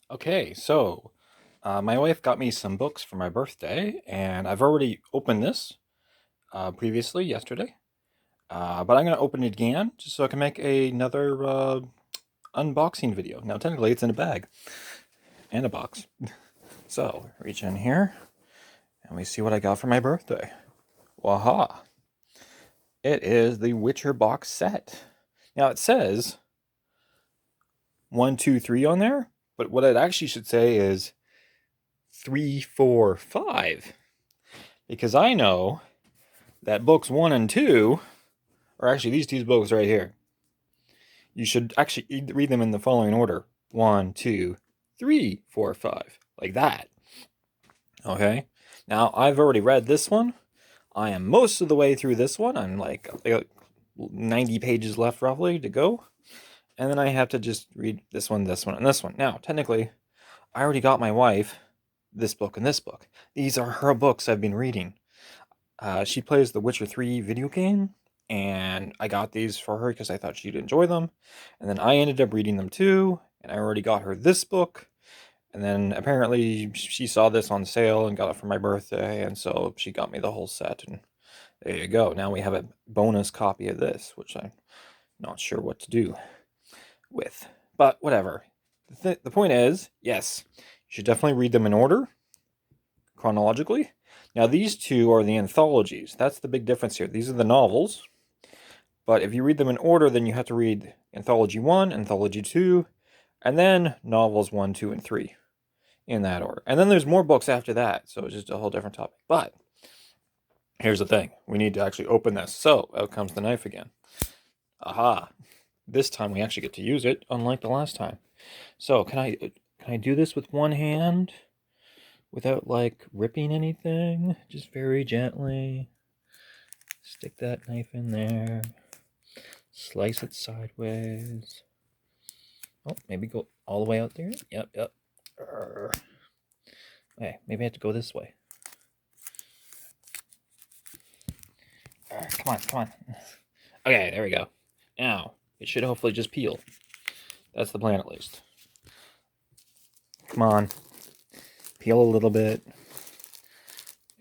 Okay, so my wife got me some books for my birthday, and I've already opened this previously yesterday, but I'm going to open it again just so I can make another unboxing video. Now, technically, it's in a bag and a box. So, reach in here and we see what I got for my birthday. Waha! It is the Witcher box set. Now, it says 1, 2, 3 on there, but what it actually should say is 3, 4, 5. Because I know that books 1 and 2 are actually these two books right here. You should actually read them in the following order: 1, 2, 3, 4, 5, like that. Okay. Now I've already read this one. I am most of the way through this one. I'm like 90 pages left roughly to go, and then I have to just read this one, and this one. Now, technically, I already got my wife this book and this book. These are her books I've been reading. She plays the Witcher 3 video game, and I got these for her because I thought she'd enjoy them. And then I ended up reading them too, and I already got her this book. And then apparently she saw this on sale and got it for my birthday, and so she got me the whole set. And there you go. Now we have a bonus copy of this, which I'm not sure what to do with. But whatever. The point is, yes, you should definitely read them in order, chronologically. Now, these two are the anthologies. That's the big difference here. These are the novels. But if you read them in order, then you have to read Anthology 1, Anthology 2, and then novels 1, 2, and 3 in that order. And then there's more books after that, so it's just a whole different topic. But here's the thing. We need to actually open this. So out comes the knife again. Aha. This time we actually get to use it, unlike the last time. So can I do this with one hand without like ripping anything? Just very gently. Stick that knife in there. Slice it sideways. Oh, maybe go all the way out there. Yep. Okay, maybe I have to go this way. Come on. Okay, there we go. Now, it should hopefully just peel. That's the plan, at least. Come on. Peel a little bit.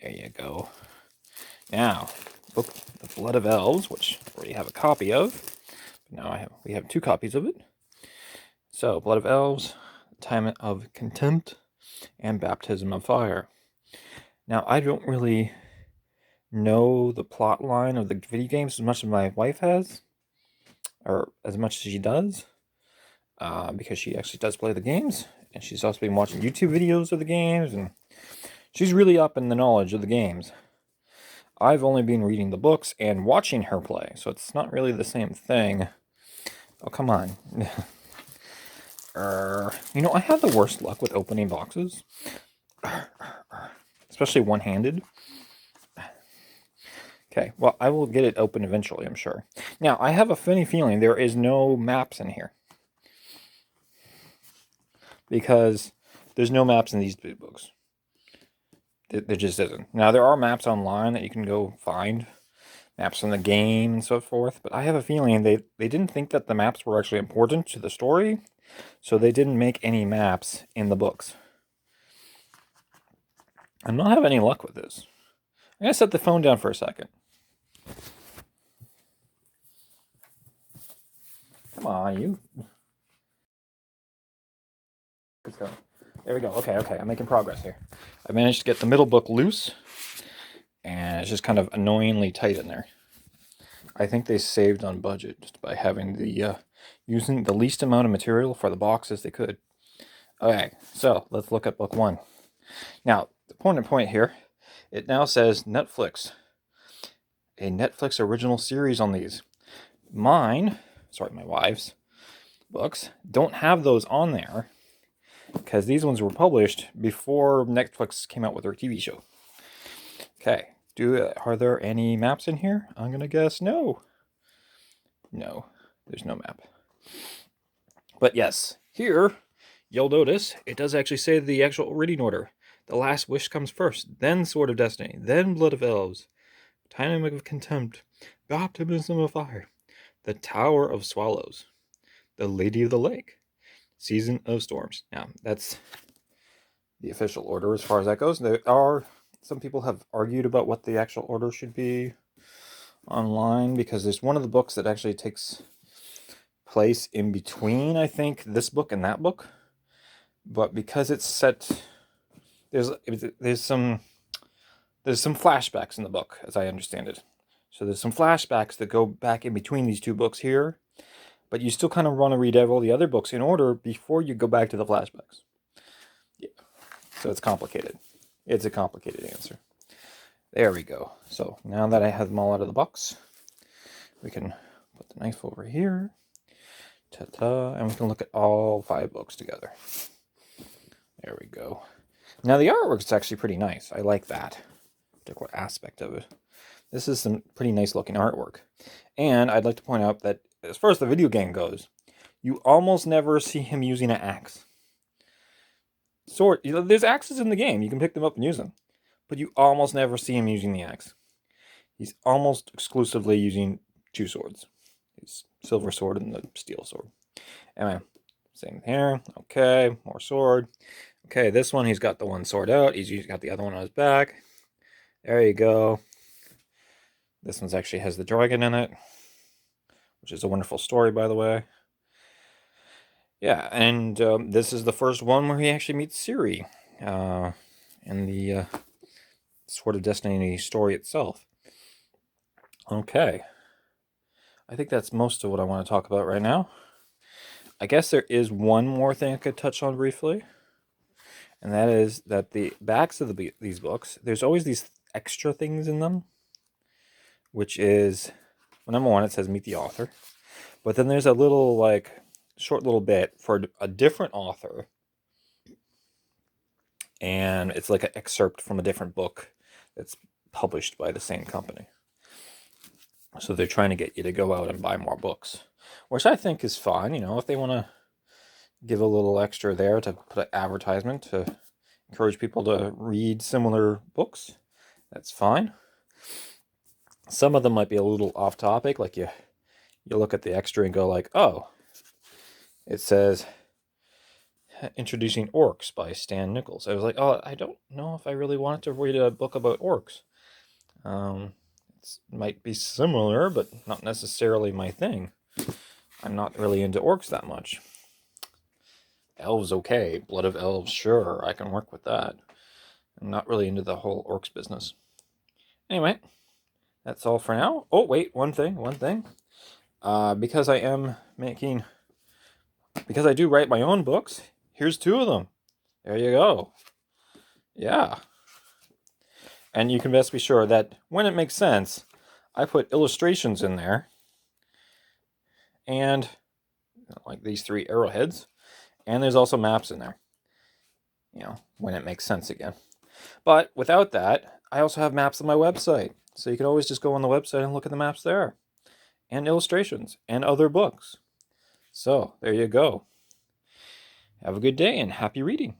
There you go. Now, book The Blood of Elves, which I already have a copy of. Now we have 2 copies of it. So, Blood of Elves, Time of Contempt, and Baptism of Fire. Now, I don't really know the plot line of the video games as much as my wife has, or as much as she does, because she actually does play the games, and she's also been watching YouTube videos of the games, and she's really up in the knowledge of the games. I've only been reading the books and watching her play, so it's not really the same thing. Oh, come on. I have the worst luck with opening boxes, especially one-handed. Okay, well, I will get it open eventually, I'm sure. Now, I have a funny feeling there is no maps in here, because there's no maps in these books. There just isn't. Now, there are maps online that you can go find, maps in the game and so forth, but I have a feeling they didn't think that the maps were actually important to the story, so they didn't make any maps in the books. I'm not having any luck with this. I'm going to set the phone down for a second. Come on, you. Let's go. There we go. Okay. I'm making progress here. I managed to get the middle book loose, and it's just kind of annoyingly tight in there. I think they saved on budget just by having the using the least amount of material for the box as they could. Okay, so let's look at book 1. Now, the point here, it now says Netflix. A Netflix original series on these. My wife's books don't have those on there because these ones were published before Netflix came out with their TV show. Okay, are there any maps in here? I'm gonna guess no. No, there's no map. But yes, here, you'll notice, it does actually say the actual reading order. The Last Wish comes first, then Sword of Destiny, then Blood of Elves, Time of Contempt, Baptism of Fire, The Tower of Swallows, The Lady of the Lake, Season of Storms. Now, that's the official order as far as that goes. Some people have argued about what the actual order should be online, because there's one of the books that actually takes place in between, I think, this book and that book. But because it's set, there's some flashbacks in the book, as I understand it. So there's some flashbacks that go back in between these two books here, but you still kind of want to read all the other books in order before you go back to the flashbacks. Yeah. So it's complicated. It's a complicated answer. There we go. So now that I have them all out of the box, we can put the knife over here. Ta-ta. And we can look at all 5 books together. There we go. Now the artwork's actually pretty nice. I like that particular aspect of it. This is some pretty nice looking artwork. And I'd like to point out that as far as the video game goes, you almost never see him using an axe. Sword, there's axes in the game. You can pick them up and use them. But you almost never see him using the axe. He's almost exclusively using 2 swords. His silver sword and the steel sword. Anyway, same here. Okay, more sword. Okay, this one, he's got the one sword out. He's got the other one on his back. There you go. This one's actually has the dragon in it, which is a wonderful story, by the way. Yeah, and this is the first one where he actually meets Ciri in the Sword of Destiny story itself. Okay. I think that's most of what I want to talk about right now. I guess there is one more thing I could touch on briefly, and that is that the backs of these books, there's always these extra things in them, which is, well, number one, it says meet the author, but then there's a little, like, short little bit for a different author, and it's like an excerpt from a different book that's published by the same company. So they're trying to get you to go out and buy more books, which I think is fine. You know, if they want to give a little extra there to put an advertisement to encourage people to read similar books, that's fine. Some of them might be a little off topic, like you look at the extra and go like, oh, it says Introducing Orcs by Stan Nichols. I was like, oh, I don't know if I really wanted to read a book about orcs. It might be similar, but not necessarily my thing. I'm not really into orcs that much. Elves, okay. Blood of Elves, sure. I can work with that. I'm not really into the whole orcs business. Anyway, that's all for now. Oh, wait, one thing. Because I do write my own books, here's 2 of them. There you go. Yeah. And you can best be sure that when it makes sense, I put illustrations in there. And like these 3 arrowheads. And there's also maps in there. You know, when it makes sense again. But without that, I also have maps on my website. So you can always just go on the website and look at the maps there. And illustrations and other books. So there you go. Have a good day and happy reading.